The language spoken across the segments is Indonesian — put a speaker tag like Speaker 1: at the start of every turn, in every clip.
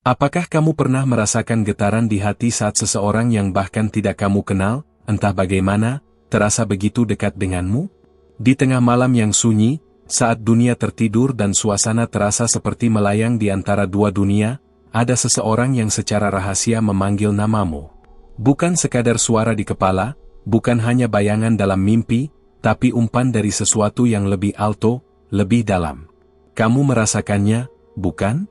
Speaker 1: Apakah kamu pernah merasakan getaran di hati saat seseorang yang bahkan tidak kamu kenal, entah bagaimana, terasa begitu dekat denganmu? Di tengah malam yang sunyi, saat dunia tertidur dan suasana terasa seperti melayang di antara dua dunia, ada seseorang yang secara rahasia memanggil namamu. Bukan sekadar suara di kepala, bukan hanya bayangan dalam mimpi, tapi umpan dari sesuatu yang lebih alto, lebih dalam. Kamu merasakannya, bukan?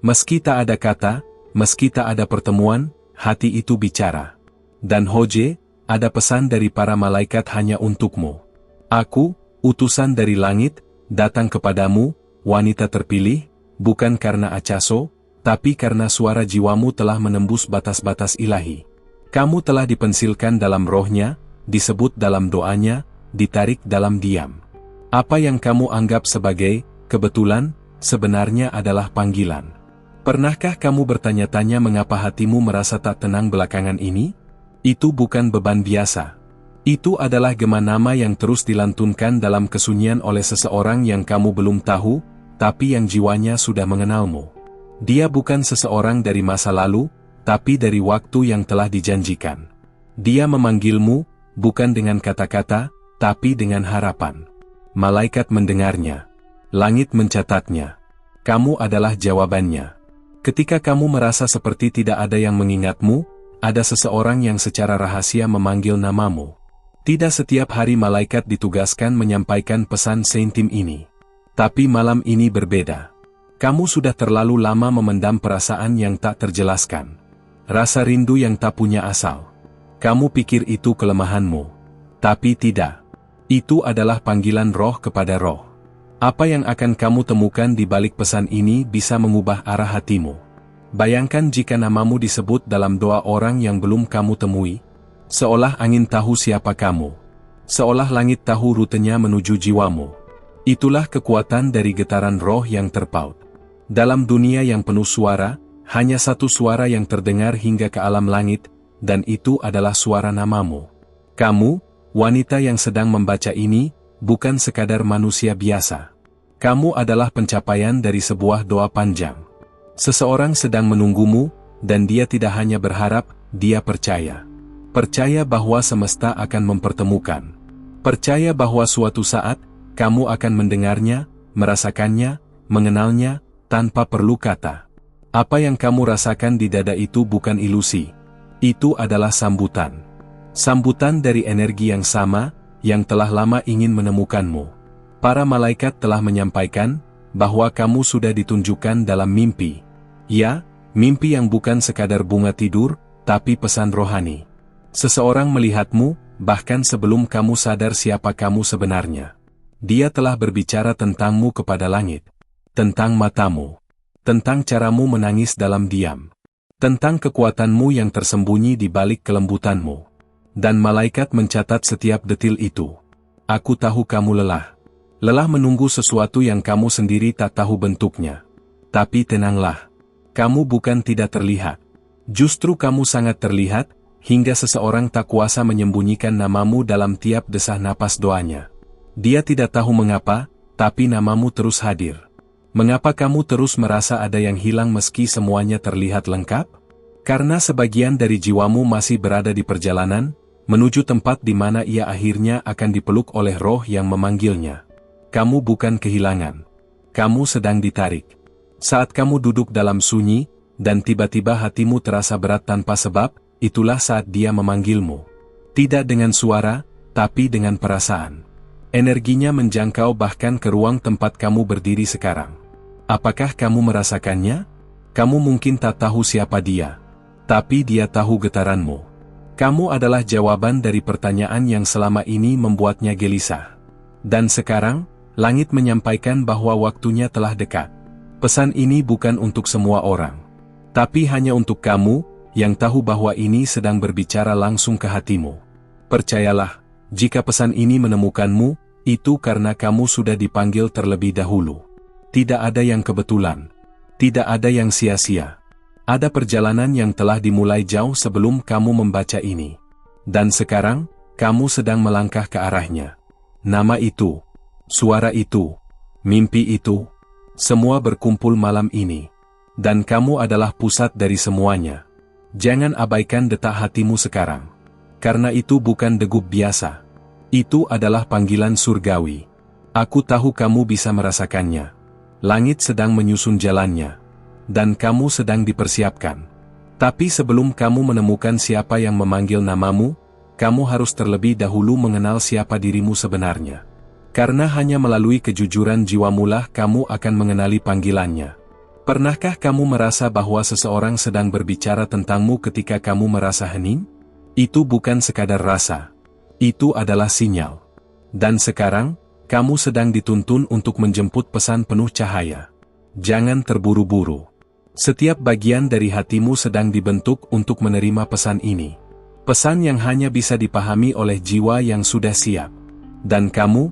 Speaker 1: Meski tak ada kata, meski tak ada pertemuan, hati itu bicara. Dan Hoje, ada pesan dari para malaikat hanya untukmu. Aku, utusan dari langit, datang kepadamu, wanita terpilih, bukan karena acaso, tapi karena suara jiwamu telah menembus batas-batas ilahi. Kamu telah dipensilkan dalam rohnya, disebut dalam doanya, ditarik dalam diam. Apa yang kamu anggap sebagai kebetulan, sebenarnya adalah panggilan. Pernahkah kamu bertanya-tanya mengapa hatimu merasa tak tenang belakangan ini? Itu bukan beban biasa. Itu adalah gema nama yang terus dilantunkan dalam kesunyian oleh seseorang yang kamu belum tahu, tapi yang jiwanya sudah mengenalmu. Dia bukan seseorang dari masa lalu, tapi dari waktu yang telah dijanjikan. Dia memanggilmu, bukan dengan kata-kata, tapi dengan harapan. Malaikat mendengarnya. Langit mencatatnya. Kamu adalah jawabannya. Ketika kamu merasa seperti tidak ada yang mengingatmu, ada seseorang yang secara rahasia memanggil namamu. Tidak setiap hari malaikat ditugaskan menyampaikan pesan seintim ini. Tapi malam ini berbeda. Kamu sudah terlalu lama memendam perasaan yang tak terjelaskan. Rasa rindu yang tak punya asal. Kamu pikir itu kelemahanmu. Tapi tidak. Itu adalah panggilan roh kepada roh. Apa yang akan kamu temukan di balik pesan ini bisa mengubah arah hatimu. Bayangkan jika namamu disebut dalam doa orang yang belum kamu temui. Seolah angin tahu siapa kamu. Seolah langit tahu rutenya menuju jiwamu. Itulah kekuatan dari getaran roh yang terpaut. Dalam dunia yang penuh suara, hanya satu suara yang terdengar hingga ke alam langit, dan itu adalah suara namamu. Kamu, wanita yang sedang membaca ini, bukan sekadar manusia biasa. Kamu adalah pencapaian dari sebuah doa panjang. Seseorang sedang menunggumu, dan dia tidak hanya berharap, dia percaya. Percaya bahwa semesta akan mempertemukan. Percaya bahwa suatu saat, kamu akan mendengarnya, merasakannya, mengenalnya, tanpa perlu kata. Apa yang kamu rasakan di dada itu bukan ilusi. Itu adalah sambutan. Sambutan dari energi yang sama, yang telah lama ingin menemukanmu. Para malaikat telah menyampaikan, bahwa kamu sudah ditunjukkan dalam mimpi. Ya, mimpi yang bukan sekadar bunga tidur, tapi pesan rohani. Seseorang melihatmu, bahkan sebelum kamu sadar siapa kamu sebenarnya. Dia telah berbicara tentangmu kepada langit. Tentang matamu. Tentang caramu menangis dalam diam. Tentang kekuatanmu yang tersembunyi di balik kelembutanmu. Dan malaikat mencatat setiap detil itu. Aku tahu kamu lelah. Lelah menunggu sesuatu yang kamu sendiri tak tahu bentuknya. Tapi tenanglah. Kamu bukan tidak terlihat. Justru kamu sangat terlihat, hingga seseorang tak kuasa menyembunyikan namamu dalam tiap desah napas doanya. Dia tidak tahu mengapa, tapi namamu terus hadir. Mengapa kamu terus merasa ada yang hilang meski semuanya terlihat lengkap? Karena sebagian dari jiwamu masih berada di perjalanan, menuju tempat di mana ia akhirnya akan dipeluk oleh roh yang memanggilnya. Kamu bukan kehilangan. Kamu sedang ditarik. Saat kamu duduk dalam sunyi, dan tiba-tiba hatimu terasa berat tanpa sebab, itulah saat dia memanggilmu. Tidak dengan suara, tapi dengan perasaan. Energinya menjangkau bahkan ke ruang tempat kamu berdiri sekarang. Apakah kamu merasakannya? Kamu mungkin tak tahu siapa dia. Tapi dia tahu getaranmu. Kamu adalah jawaban dari pertanyaan yang selama ini membuatnya gelisah. Dan sekarang, langit menyampaikan bahwa waktunya telah dekat. Pesan ini bukan untuk semua orang. Tapi hanya untuk kamu, yang tahu bahwa ini sedang berbicara langsung ke hatimu. Percayalah, jika pesan ini menemukanmu, itu karena kamu sudah dipanggil terlebih dahulu. Tidak ada yang kebetulan. Tidak ada yang sia-sia. Ada perjalanan yang telah dimulai jauh sebelum kamu membaca ini. Dan sekarang, kamu sedang melangkah ke arahnya. Nama itu, suara itu, mimpi itu, semua berkumpul malam ini. Dan kamu adalah pusat dari semuanya. Jangan abaikan detak hatimu sekarang. Karena itu bukan degup biasa. Itu adalah panggilan surgawi. Aku tahu kamu bisa merasakannya. Langit sedang menyusun jalannya. Dan kamu sedang dipersiapkan. Tapi sebelum kamu menemukan siapa yang memanggil namamu, kamu harus terlebih dahulu mengenal siapa dirimu sebenarnya. Karena hanya melalui kejujuran jiwamulah kamu akan mengenali panggilannya. Pernahkah kamu merasa bahwa seseorang sedang berbicara tentangmu ketika kamu merasa hening? Itu bukan sekadar rasa. Itu adalah sinyal. Dan sekarang, kamu sedang dituntun untuk menjemput pesan penuh cahaya. Jangan terburu-buru. Setiap bagian dari hatimu sedang dibentuk untuk menerima pesan ini. Pesan yang hanya bisa dipahami oleh jiwa yang sudah siap. Dan kamu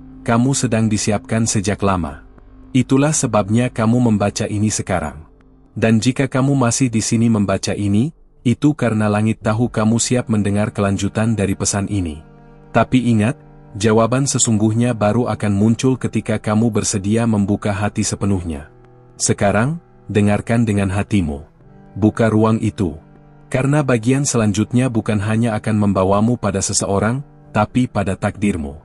Speaker 1: sedang disiapkan sejak lama. Itulah sebabnya kamu membaca ini sekarang. Dan jika kamu masih di sini membaca ini, itu karena langit tahu kamu siap mendengar kelanjutan dari pesan ini. Tapi ingat, jawaban sesungguhnya baru akan muncul ketika kamu bersedia membuka hati sepenuhnya. Sekarang, dengarkan dengan hatimu. Buka ruang itu. Karena bagian selanjutnya bukan hanya akan membawamu pada seseorang, tapi pada takdirmu.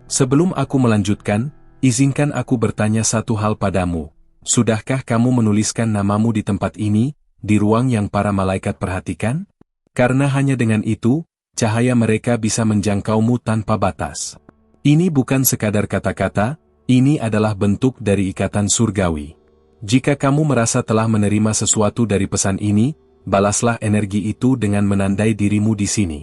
Speaker 1: Sebelum aku melanjutkan, izinkan aku bertanya satu hal padamu. Sudahkah kamu menuliskan namamu di tempat ini, di ruang yang para malaikat perhatikan? Karena hanya dengan itu, cahaya mereka bisa menjangkaumu tanpa batas. Ini bukan sekadar kata-kata, ini adalah bentuk dari ikatan surgawi. Jika kamu merasa telah menerima sesuatu dari pesan ini, balaslah energi itu dengan menandai dirimu di sini.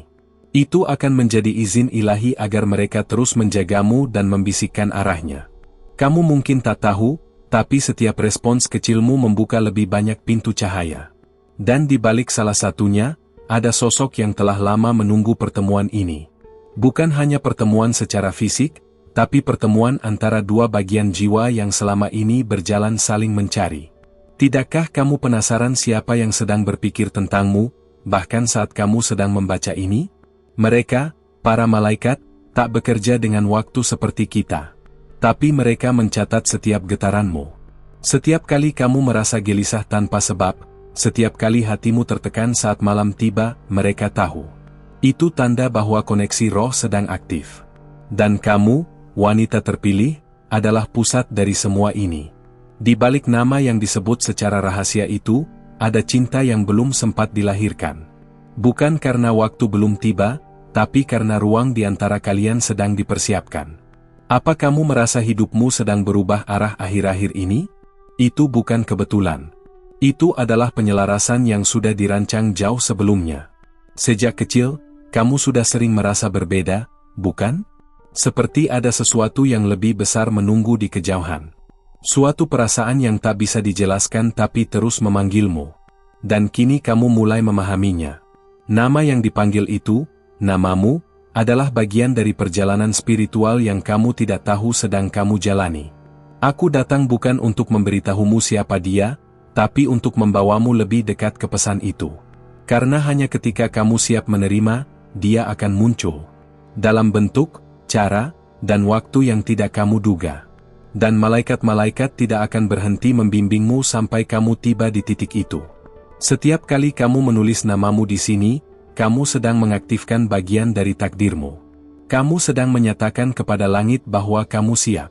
Speaker 1: Itu akan menjadi izin ilahi agar mereka terus menjagamu dan membisikkan arahnya. Kamu mungkin tak tahu, tapi setiap respons kecilmu membuka lebih banyak pintu cahaya. Dan di balik salah satunya, ada sosok yang telah lama menunggu pertemuan ini. Bukan hanya pertemuan secara fisik, tapi pertemuan antara dua bagian jiwa yang selama ini berjalan saling mencari. Tidakkah kamu penasaran siapa yang sedang berpikir tentangmu, bahkan saat kamu sedang membaca ini? Mereka, para malaikat, tak bekerja dengan waktu seperti kita. Tapi mereka mencatat setiap getaranmu. Setiap kali kamu merasa gelisah tanpa sebab, setiap kali hatimu tertekan saat malam tiba, mereka tahu. Itu tanda bahwa koneksi roh sedang aktif. Dan kamu, wanita terpilih, adalah pusat dari semua ini. Di balik nama yang disebut secara rahasia itu, ada cinta yang belum sempat dilahirkan. Bukan karena waktu belum tiba, tapi karena ruang di antara kalian sedang dipersiapkan. Apa kamu merasa hidupmu sedang berubah arah akhir-akhir ini? Itu bukan kebetulan. Itu adalah penyelarasan yang sudah dirancang jauh sebelumnya. Sejak kecil, kamu sudah sering merasa berbeda, bukan? Seperti ada sesuatu yang lebih besar menunggu di kejauhan. Suatu perasaan yang tak bisa dijelaskan tapi terus memanggilmu. Dan kini kamu mulai memahaminya. Nama yang dipanggil itu, namamu, adalah bagian dari perjalanan spiritual yang kamu tidak tahu sedang kamu jalani. Aku datang bukan untuk memberitahumu siapa dia, tapi untuk membawamu lebih dekat ke pesan itu. Karena hanya ketika kamu siap menerima, dia akan muncul. Dalam bentuk, cara, dan waktu yang tidak kamu duga. Dan malaikat-malaikat tidak akan berhenti membimbingmu sampai kamu tiba di titik itu. Setiap kali kamu menulis namamu di sini, kamu sedang mengaktifkan bagian dari takdirmu. Kamu sedang menyatakan kepada langit bahwa kamu siap.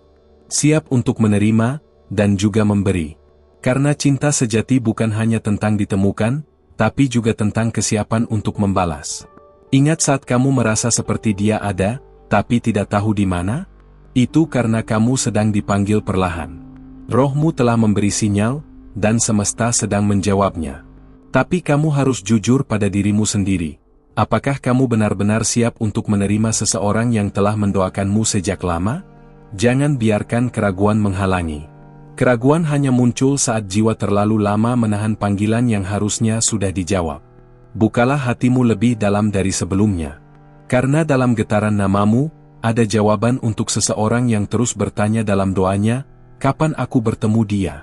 Speaker 1: Siap untuk menerima, dan juga memberi. Karena cinta sejati bukan hanya tentang ditemukan, tapi juga tentang kesiapan untuk membalas. Ingat saat kamu merasa seperti dia ada, tapi tidak tahu di mana? Itu karena kamu sedang dipanggil perlahan. Rohmu telah memberi sinyal, dan semesta sedang menjawabnya. Tapi kamu harus jujur pada dirimu sendiri. Apakah kamu benar-benar siap untuk menerima seseorang yang telah mendoakanmu sejak lama? Jangan biarkan keraguan menghalangi. Keraguan hanya muncul saat jiwa terlalu lama menahan panggilan yang harusnya sudah dijawab. Bukalah hatimu lebih dalam dari sebelumnya. Karena dalam getaran namamu, ada jawaban untuk seseorang yang terus bertanya dalam doanya, kapan aku bertemu dia?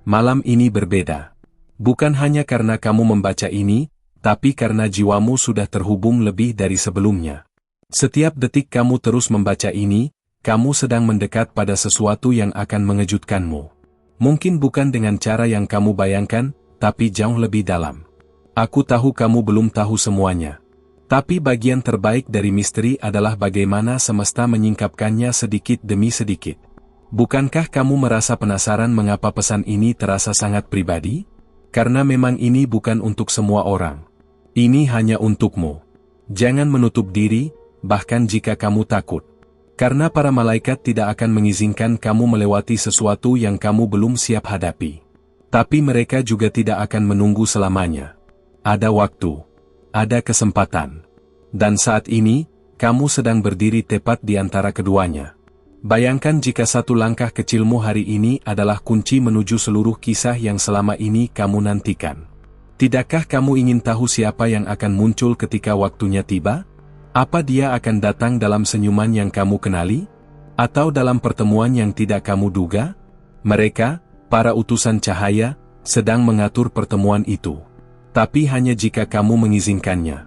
Speaker 1: Malam ini berbeda. Bukan hanya karena kamu membaca ini, tapi karena jiwamu sudah terhubung lebih dari sebelumnya. Setiap detik kamu terus membaca ini, kamu sedang mendekat pada sesuatu yang akan mengejutkanmu. Mungkin bukan dengan cara yang kamu bayangkan, tapi jauh lebih dalam. Aku tahu kamu belum tahu semuanya. Tapi bagian terbaik dari misteri adalah bagaimana semesta menyingkapkannya sedikit demi sedikit. Bukankah kamu merasa penasaran mengapa pesan ini terasa sangat pribadi? Karena memang ini bukan untuk semua orang. Ini hanya untukmu. Jangan menutup diri, bahkan jika kamu takut. Karena para malaikat tidak akan mengizinkan kamu melewati sesuatu yang kamu belum siap hadapi. Tapi mereka juga tidak akan menunggu selamanya. Ada waktu. Ada kesempatan. Dan saat ini, kamu sedang berdiri tepat di antara keduanya. Bayangkan jika satu langkah kecilmu hari ini adalah kunci menuju seluruh kisah yang selama ini kamu nantikan. Tidakkah kamu ingin tahu siapa yang akan muncul ketika waktunya tiba? Apa dia akan datang dalam senyuman yang kamu kenali? Atau dalam pertemuan yang tidak kamu duga? Mereka, para utusan cahaya, sedang mengatur pertemuan itu. Tapi hanya jika kamu mengizinkannya.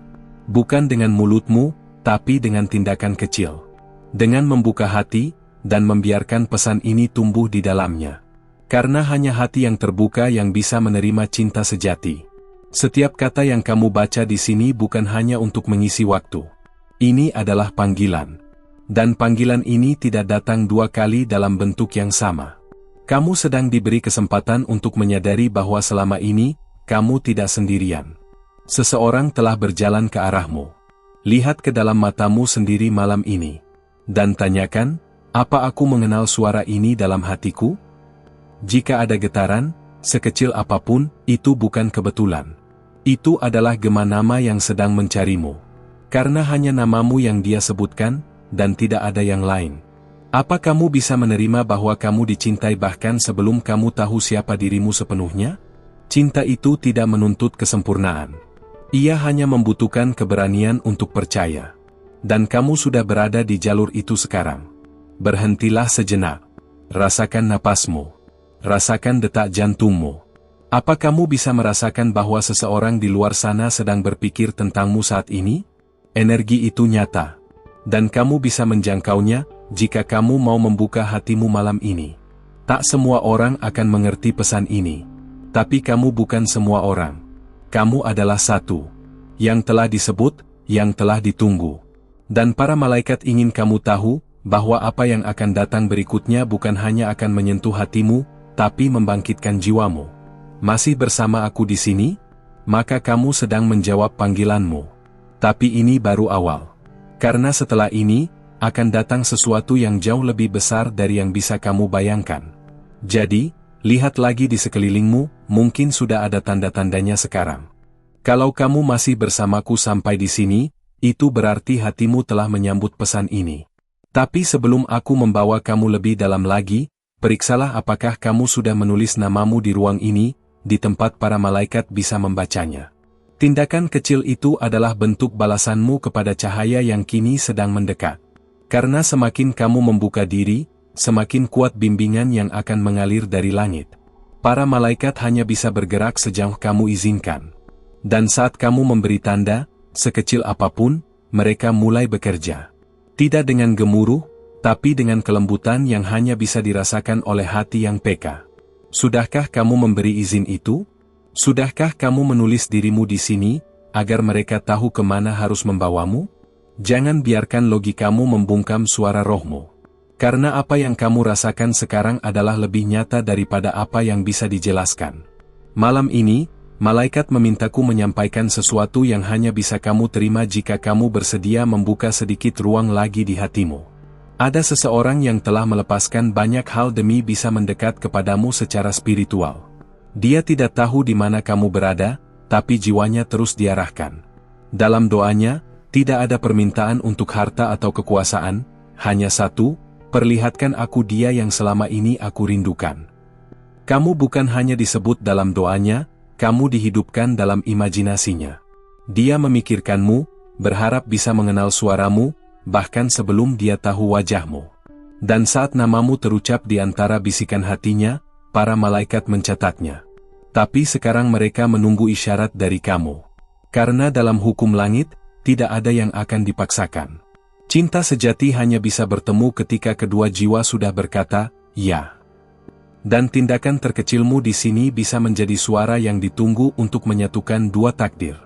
Speaker 1: Bukan dengan mulutmu, tapi dengan tindakan kecil. Dengan membuka hati, dan membiarkan pesan ini tumbuh di dalamnya. Karena hanya hati yang terbuka yang bisa menerima cinta sejati. Setiap kata yang kamu baca di sini bukan hanya untuk mengisi waktu. Ini adalah panggilan. Dan panggilan ini tidak datang dua kali dalam bentuk yang sama. Kamu sedang diberi kesempatan untuk menyadari bahwa selama ini, kamu tidak sendirian. Seseorang telah berjalan ke arahmu. Lihat ke dalam matamu sendiri malam ini. Dan tanyakan, apa aku mengenal suara ini dalam hatiku? Jika ada getaran, sekecil apapun, itu bukan kebetulan. Itu adalah gema nama yang sedang mencarimu. Karena hanya namamu yang dia sebutkan, dan tidak ada yang lain. Apa kamu bisa menerima bahwa kamu dicintai bahkan sebelum kamu tahu siapa dirimu sepenuhnya? Cinta itu tidak menuntut kesempurnaan. Ia hanya membutuhkan keberanian untuk percaya. Dan kamu sudah berada di jalur itu sekarang. Berhentilah sejenak. Rasakan napasmu. Rasakan detak jantungmu. Apa kamu bisa merasakan bahwa seseorang di luar sana sedang berpikir tentangmu saat ini? Energi itu nyata. Dan kamu bisa menjangkaunya, jika kamu mau membuka hatimu malam ini. Tak semua orang akan mengerti pesan ini. Tapi kamu bukan semua orang. Kamu adalah satu. Yang telah disebut, yang telah ditunggu. Dan para malaikat ingin kamu tahu, bahwa apa yang akan datang berikutnya bukan hanya akan menyentuh hatimu, tapi membangkitkan jiwamu. Masih bersama aku di sini? Maka kamu sedang menjawab panggilanmu. Tapi ini baru awal. Karena setelah ini, akan datang sesuatu yang jauh lebih besar dari yang bisa kamu bayangkan. Jadi, lihat lagi di sekelilingmu, mungkin sudah ada tanda-tandanya sekarang. Kalau kamu masih bersamaku sampai di sini, itu berarti hatimu telah menyambut pesan ini. Tapi sebelum aku membawa kamu lebih dalam lagi, periksalah apakah kamu sudah menulis namamu di ruang ini, di tempat para malaikat bisa membacanya. Tindakan kecil itu adalah bentuk balasanmu kepada cahaya yang kini sedang mendekat. Karena semakin kamu membuka diri, semakin kuat bimbingan yang akan mengalir dari langit. Para malaikat hanya bisa bergerak sejauh kamu izinkan. Dan saat kamu memberi tanda, sekecil apapun, mereka mulai bekerja. Tidak dengan gemuruh, tapi dengan kelembutan yang hanya bisa dirasakan oleh hati yang peka. Sudahkah kamu memberi izin itu? Sudahkah kamu menulis dirimu di sini, agar mereka tahu kemana harus membawamu? Jangan biarkan logikamu membungkam suara rohmu. Karena apa yang kamu rasakan sekarang adalah lebih nyata daripada apa yang bisa dijelaskan. Malam ini, malaikat memintaku menyampaikan sesuatu yang hanya bisa kamu terima jika kamu bersedia membuka sedikit ruang lagi di hatimu. Ada seseorang yang telah melepaskan banyak hal demi bisa mendekat kepadamu secara spiritual. Dia tidak tahu di mana kamu berada, tapi jiwanya terus diarahkan. Dalam doanya, tidak ada permintaan untuk harta atau kekuasaan, hanya satu, perlihatkan aku dia yang selama ini aku rindukan. Kamu bukan hanya disebut dalam doanya, kamu dihidupkan dalam imajinasinya. Dia memikirkanmu, berharap bisa mengenal suaramu, bahkan sebelum dia tahu wajahmu. Dan saat namamu terucap di antara bisikan hatinya, para malaikat mencatatnya. Tapi sekarang mereka menunggu isyarat dari kamu. Karena dalam hukum langit, tidak ada yang akan dipaksakan. Cinta sejati hanya bisa bertemu ketika kedua jiwa sudah berkata, ya. Dan tindakan terkecilmu di sini bisa menjadi suara yang ditunggu untuk menyatukan dua takdir.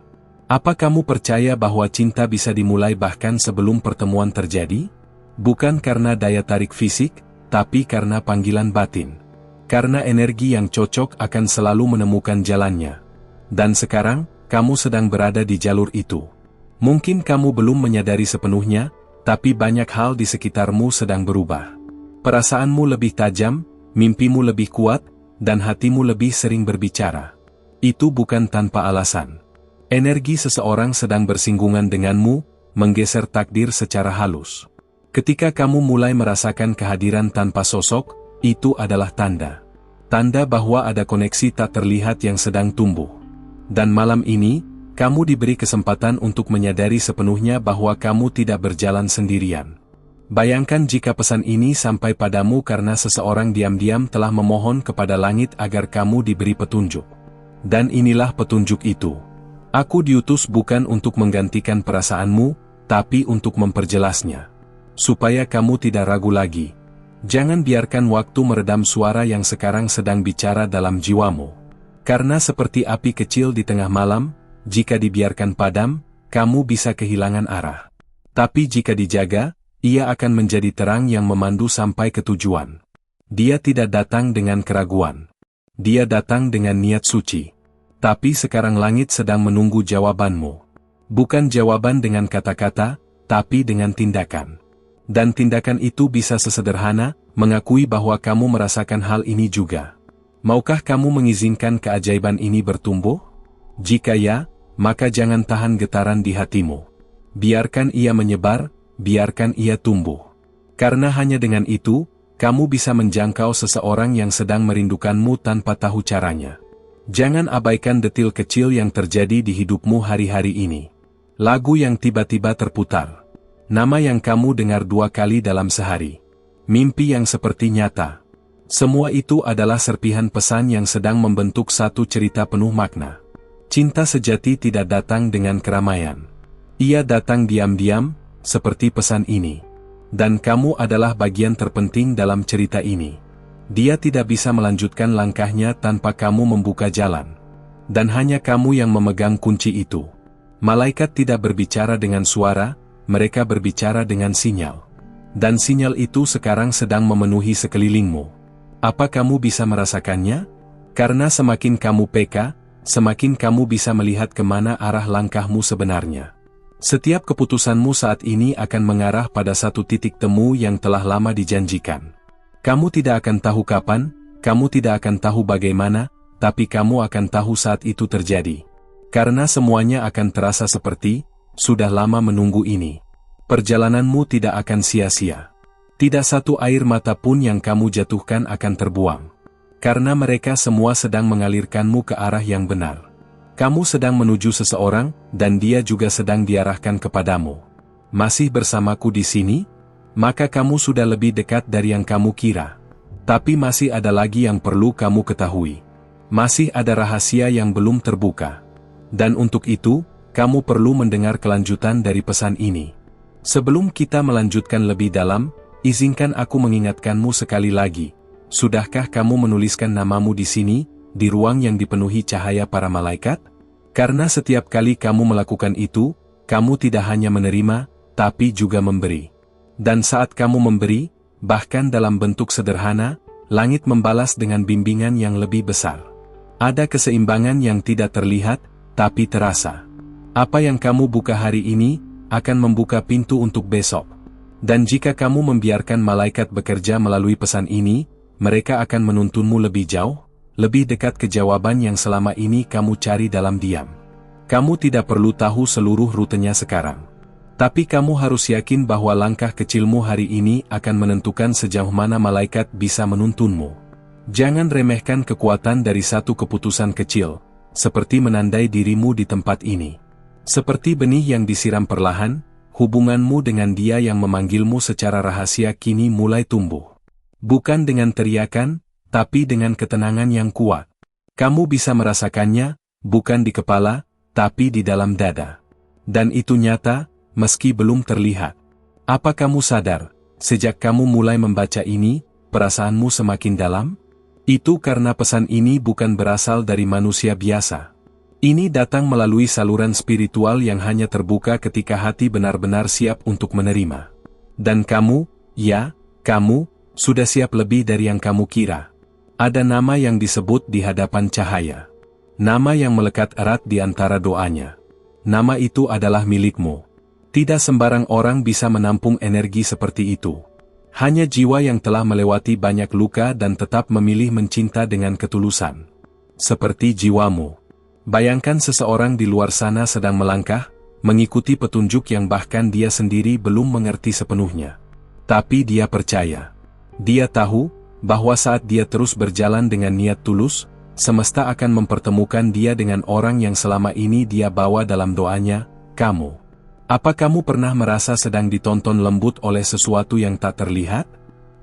Speaker 1: Apa kamu percaya bahwa cinta bisa dimulai bahkan sebelum pertemuan terjadi? Bukan karena daya tarik fisik, tapi karena panggilan batin. Karena energi yang cocok akan selalu menemukan jalannya. Dan sekarang, kamu sedang berada di jalur itu. Mungkin kamu belum menyadari sepenuhnya, tapi banyak hal di sekitarmu sedang berubah. Perasaanmu lebih tajam, mimpimu lebih kuat, dan hatimu lebih sering berbicara. Itu bukan tanpa alasan. Energi seseorang sedang bersinggungan denganmu, menggeser takdir secara halus. Ketika kamu mulai merasakan kehadiran tanpa sosok, itu adalah tanda. Tanda bahwa ada koneksi tak terlihat yang sedang tumbuh. Dan malam ini, kamu diberi kesempatan untuk menyadari sepenuhnya bahwa kamu tidak berjalan sendirian. Bayangkan jika pesan ini sampai padamu karena seseorang diam-diam telah memohon kepada langit agar kamu diberi petunjuk. Dan inilah petunjuk itu. Aku diutus bukan untuk menggantikan perasaanmu, tapi untuk memperjelasnya. Supaya kamu tidak ragu lagi. Jangan biarkan waktu meredam suara yang sekarang sedang bicara dalam jiwamu. Karena seperti api kecil di tengah malam, jika dibiarkan padam, kamu bisa kehilangan arah. Tapi jika dijaga, ia akan menjadi terang yang memandu sampai ke tujuan. Dia tidak datang dengan keraguan. Dia datang dengan niat suci. Tapi sekarang langit sedang menunggu jawabanmu. Bukan jawaban dengan kata-kata, tapi dengan tindakan. Dan tindakan itu bisa sesederhana, mengakui bahwa kamu merasakan hal ini juga. Maukah kamu mengizinkan keajaiban ini bertumbuh? Jika ya, maka jangan tahan getaran di hatimu. Biarkan ia menyebar, biarkan ia tumbuh. Karena hanya dengan itu, kamu bisa menjangkau seseorang yang sedang merindukanmu tanpa tahu caranya. Jangan abaikan detil kecil yang terjadi di hidupmu hari-hari ini. Lagu yang tiba-tiba terputar. Nama yang kamu dengar 2 kali dalam sehari. Mimpi yang seperti nyata. Semua itu adalah serpihan pesan yang sedang membentuk satu cerita penuh makna. Cinta sejati tidak datang dengan keramaian. Ia datang diam-diam, seperti pesan ini. Dan kamu adalah bagian terpenting dalam cerita ini. Dia tidak bisa melanjutkan langkahnya tanpa kamu membuka jalan. Dan hanya kamu yang memegang kunci itu. Malaikat tidak berbicara dengan suara, mereka berbicara dengan sinyal. Dan sinyal itu sekarang sedang memenuhi sekelilingmu. Apa kamu bisa merasakannya? Karena semakin kamu peka, semakin kamu bisa melihat kemana arah langkahmu sebenarnya. Setiap keputusanmu saat ini akan mengarah pada satu titik temu yang telah lama dijanjikan. Kamu tidak akan tahu kapan, kamu tidak akan tahu bagaimana, tapi kamu akan tahu saat itu terjadi. Karena semuanya akan terasa seperti, sudah lama menunggu ini. Perjalananmu tidak akan sia-sia. Tidak satu air mata pun yang kamu jatuhkan akan terbuang. Karena mereka semua sedang mengalirkanmu ke arah yang benar. Kamu sedang menuju seseorang, dan dia juga sedang diarahkan kepadamu. Masih bersamaku di sini? Maka kamu sudah lebih dekat dari yang kamu kira. Tapi masih ada lagi yang perlu kamu ketahui. Masih ada rahasia yang belum terbuka. Dan untuk itu, kamu perlu mendengar kelanjutan dari pesan ini. Sebelum kita melanjutkan lebih dalam, izinkan aku mengingatkanmu sekali lagi. Sudahkah kamu menuliskan namamu di sini, di ruang yang dipenuhi cahaya para malaikat? Karena setiap kali kamu melakukan itu, kamu tidak hanya menerima, tapi juga memberi. Dan saat kamu memberi, bahkan dalam bentuk sederhana, langit membalas dengan bimbingan yang lebih besar. Ada keseimbangan yang tidak terlihat, tapi terasa. Apa yang kamu buka hari ini, akan membuka pintu untuk besok. Dan jika kamu membiarkan malaikat bekerja melalui pesan ini, mereka akan menuntunmu lebih jauh, lebih dekat ke jawaban yang selama ini kamu cari dalam diam. Kamu tidak perlu tahu seluruh rutenya sekarang. Tapi kamu harus yakin bahwa langkah kecilmu hari ini akan menentukan sejauh mana malaikat bisa menuntunmu. Jangan remehkan kekuatan dari satu keputusan kecil, seperti menandai dirimu di tempat ini. Seperti benih yang disiram perlahan, hubunganmu dengan Dia yang memanggilmu secara rahasia kini mulai tumbuh. Bukan dengan teriakan, tapi dengan ketenangan yang kuat. Kamu bisa merasakannya, bukan di kepala, tapi di dalam dada. Dan itu nyata, meski belum terlihat. Apa kamu sadar, sejak kamu mulai membaca ini, perasaanmu semakin dalam? Itu karena pesan ini bukan berasal dari manusia biasa. Ini datang melalui saluran spiritual yang hanya terbuka ketika hati benar-benar siap untuk menerima. Dan kamu, ya, kamu, sudah siap lebih dari yang kamu kira. Ada nama yang disebut di hadapan cahaya. Nama yang melekat erat di antara doanya. Nama itu adalah milikmu. Tidak sembarang orang bisa menampung energi seperti itu. Hanya jiwa yang telah melewati banyak luka dan tetap memilih mencinta dengan ketulusan. Seperti jiwamu. Bayangkan seseorang di luar sana sedang melangkah, mengikuti petunjuk yang bahkan dia sendiri belum mengerti sepenuhnya. Tapi dia percaya. Dia tahu bahwa saat dia terus berjalan dengan niat tulus, semesta akan mempertemukan dia dengan orang yang selama ini dia bawa dalam doanya, kamu. Apa kamu pernah merasa sedang ditonton lembut oleh sesuatu yang tak terlihat?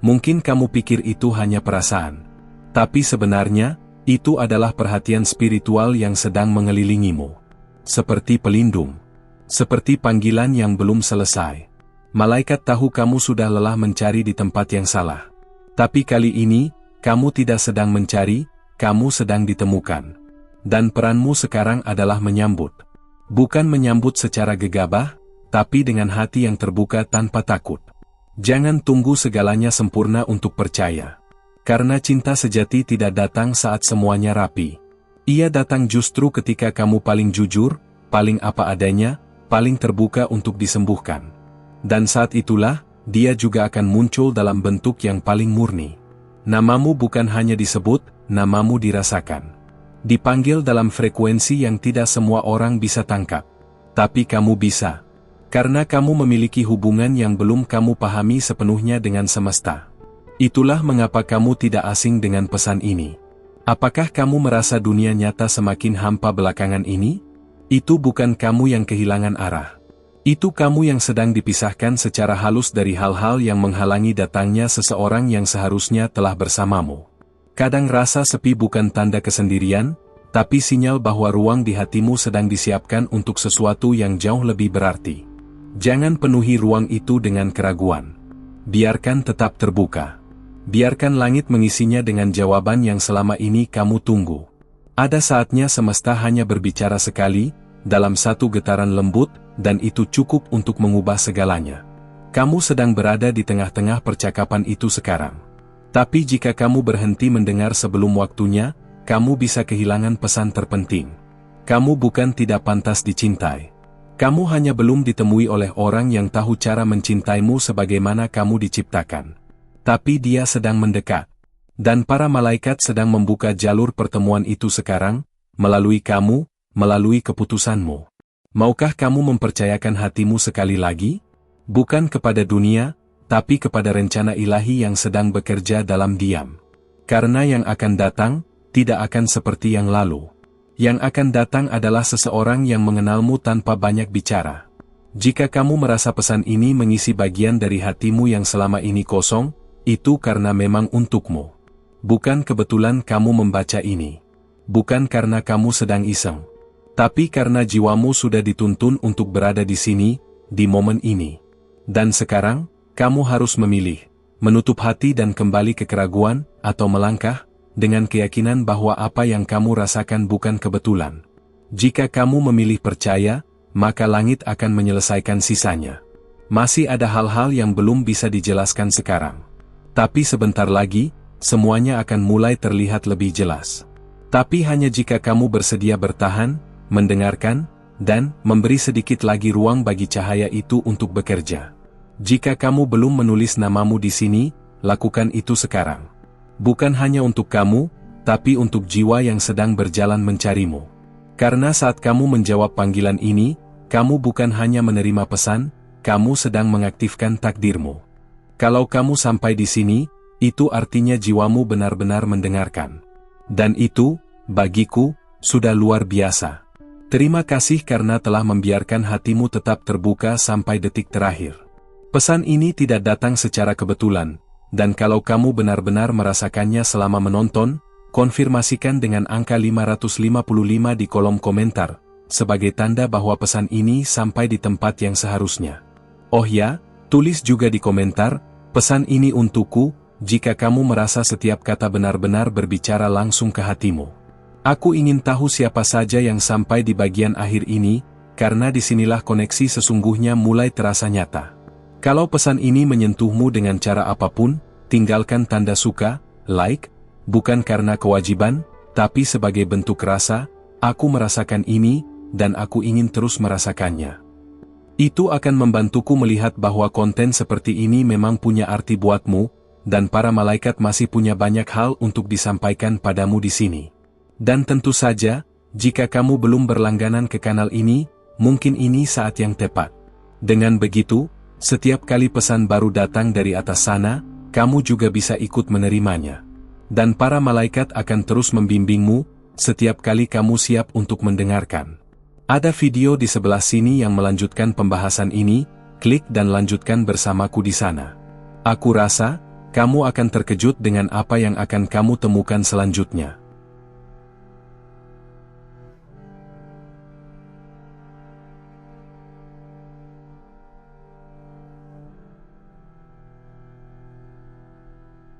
Speaker 1: Mungkin kamu pikir itu hanya perasaan. Tapi sebenarnya, itu adalah perhatian spiritual yang sedang mengelilingimu. Seperti pelindung. Seperti panggilan yang belum selesai. Malaikat tahu kamu sudah lelah mencari di tempat yang salah. Tapi kali ini, kamu tidak sedang mencari, kamu sedang ditemukan. Dan peranmu sekarang adalah menyambut. Bukan menyambut secara gegabah, tapi dengan hati yang terbuka tanpa takut. Jangan tunggu segalanya sempurna untuk percaya. Karena cinta sejati tidak datang saat semuanya rapi. Ia datang justru ketika kamu paling jujur, paling apa adanya, paling terbuka untuk disembuhkan. Dan saat itulah, dia juga akan muncul dalam bentuk yang paling murni. Namamu bukan hanya disebut, namamu dirasakan. Dipanggil dalam frekuensi yang tidak semua orang bisa tangkap. Tapi kamu bisa. Karena kamu memiliki hubungan yang belum kamu pahami sepenuhnya dengan semesta. Itulah mengapa kamu tidak asing dengan pesan ini. Apakah kamu merasa dunia nyata semakin hampa belakangan ini? Itu bukan kamu yang kehilangan arah. Itu kamu yang sedang dipisahkan secara halus dari hal-hal yang menghalangi datangnya seseorang yang seharusnya telah bersamamu. Kadang rasa sepi bukan tanda kesendirian, tapi sinyal bahwa ruang di hatimu sedang disiapkan untuk sesuatu yang jauh lebih berarti. Jangan penuhi ruang itu dengan keraguan. Biarkan tetap terbuka. Biarkan langit mengisinya dengan jawaban yang selama ini kamu tunggu. Ada saatnya semesta hanya berbicara sekali, dalam satu getaran lembut, dan itu cukup untuk mengubah segalanya. Kamu sedang berada di tengah-tengah percakapan itu sekarang. Tapi jika kamu berhenti mendengar sebelum waktunya, kamu bisa kehilangan pesan terpenting. Kamu bukan tidak pantas dicintai. Kamu hanya belum ditemui oleh orang yang tahu cara mencintaimu sebagaimana kamu diciptakan. Tapi dia sedang mendekat. Dan para malaikat sedang membuka jalur pertemuan itu sekarang, melalui kamu, melalui keputusanmu. Maukah kamu mempercayakan hatimu sekali lagi? Bukan kepada dunia, tapi kepada rencana ilahi yang sedang bekerja dalam diam. Karena yang akan datang, tidak akan seperti yang lalu. Yang akan datang adalah seseorang yang mengenalmu tanpa banyak bicara. Jika kamu merasa pesan ini mengisi bagian dari hatimu yang selama ini kosong, itu karena memang untukmu. Bukan kebetulan kamu membaca ini. Bukan karena kamu sedang iseng. Tapi karena jiwamu sudah dituntun untuk berada di sini, di momen ini. Dan sekarang, kamu harus memilih, menutup hati dan kembali ke keraguan, atau melangkah, dengan keyakinan bahwa apa yang kamu rasakan bukan kebetulan. Jika kamu memilih percaya, maka langit akan menyelesaikan sisanya. Masih ada hal-hal yang belum bisa dijelaskan sekarang. Tapi sebentar lagi, semuanya akan mulai terlihat lebih jelas. Tapi hanya jika kamu bersedia bertahan, mendengarkan, dan memberi sedikit lagi ruang bagi cahaya itu untuk bekerja. Jika kamu belum menulis namamu di sini, lakukan itu sekarang. Bukan hanya untuk kamu, tapi untuk jiwa yang sedang berjalan mencarimu. Karena saat kamu menjawab panggilan ini, kamu bukan hanya menerima pesan, kamu sedang mengaktifkan takdirmu. Kalau kamu sampai di sini, itu artinya jiwamu benar-benar mendengarkan. Dan itu, bagiku, sudah luar biasa. Terima kasih karena telah membiarkan hatimu tetap terbuka sampai detik terakhir. Pesan ini tidak datang secara kebetulan, dan kalau kamu benar-benar merasakannya selama menonton, konfirmasikan dengan angka 555 di kolom komentar, sebagai tanda bahwa pesan ini sampai di tempat yang seharusnya. Oh ya, tulis juga di komentar, pesan ini untukku, jika kamu merasa setiap kata benar-benar berbicara langsung ke hatimu. Aku ingin tahu siapa saja yang sampai di bagian akhir ini, karena disinilah koneksi sesungguhnya mulai terasa nyata. Kalau pesan ini menyentuhmu dengan cara apapun, tinggalkan tanda suka, like, bukan karena kewajiban, tapi sebagai bentuk rasa, aku merasakan ini, dan aku ingin terus merasakannya. Itu akan membantuku melihat bahwa konten seperti ini memang punya arti buatmu, dan para malaikat masih punya banyak hal untuk disampaikan padamu di sini. Dan tentu saja, jika kamu belum berlangganan ke kanal ini, mungkin ini saat yang tepat. Dengan begitu, setiap kali pesan baru datang dari atas sana, kamu juga bisa ikut menerimanya. Dan para malaikat akan terus membimbingmu, setiap kali kamu siap untuk mendengarkan. Ada video di sebelah sini yang melanjutkan pembahasan ini, klik dan lanjutkan bersamaku di sana. Aku rasa, kamu akan terkejut dengan apa yang akan kamu temukan selanjutnya.